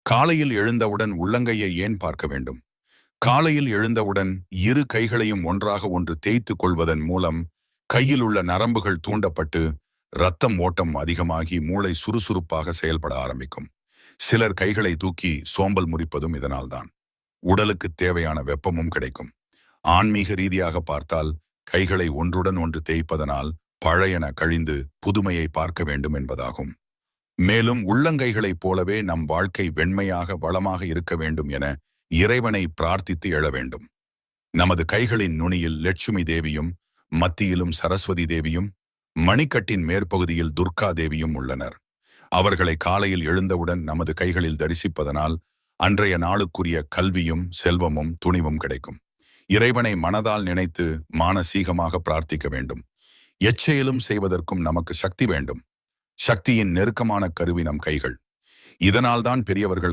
காலையில் எழுந்தவுடன் உள்ளங்கையை ஏன் பார்க்க வேண்டும்? காலையில் எழுந்தவுடன் இரு கைகளையும் ஒன்றாக ஒன்று தேய்த்துக் கொள்வதன் மூலம் கையில் உள்ள நரம்புகள் தூண்டப்பட்டு இரத்தம் ஓட்டம் அதிகமாகி மூளை சுறுசுறுப்பாக செயல்பட ஆரம்பிக்கும். சிலர் கைகளை தூக்கி சோம்பல் முறிப்பதும் இதனால்தான். உடலுக்கு தேவையான வெப்பமும் கிடைக்கும். ஆன்மீக ரீதியாக பார்த்தால் கைகளை ஒன்றுடன் ஒன்று தேய்ப்பதனால் பழையன கழிந்து புதுமையை பார்க்க வேண்டும் என்பதாகும். மேலும் உள்ளங்கைகளைப் போலவே நம் வாழ்க்கை வெண்மையாக வளமாக இருக்க வேண்டும் என இறைவனை பிரார்த்தித்து எழ வேண்டும். நமது கைகளின் நுனியில் லட்சுமி தேவியும் மத்தியிலும் சரஸ்வதி தேவியும் மணிக்கட்டின் மேற்பகுதியில் துர்கா தேவியும் உள்ளனர். அவர்களை காலையில் எழுந்தவுடன் நமது கைகளில் தரிசிப்பதனால் அன்றைய நாளுக்குரிய கல்வியும் செல்வமும் துணிவும் கிடைக்கும். இறைவனை மனதால் நினைத்து மானசீகமாக பிரார்த்திக்க வேண்டும். எச்செயலும் செய்வதற்கும் நமக்கு சக்தி வேண்டும். சக்தியின் நெருக்கமான கருவி நம் கைகள். இதனால்தான் பெரியவர்கள்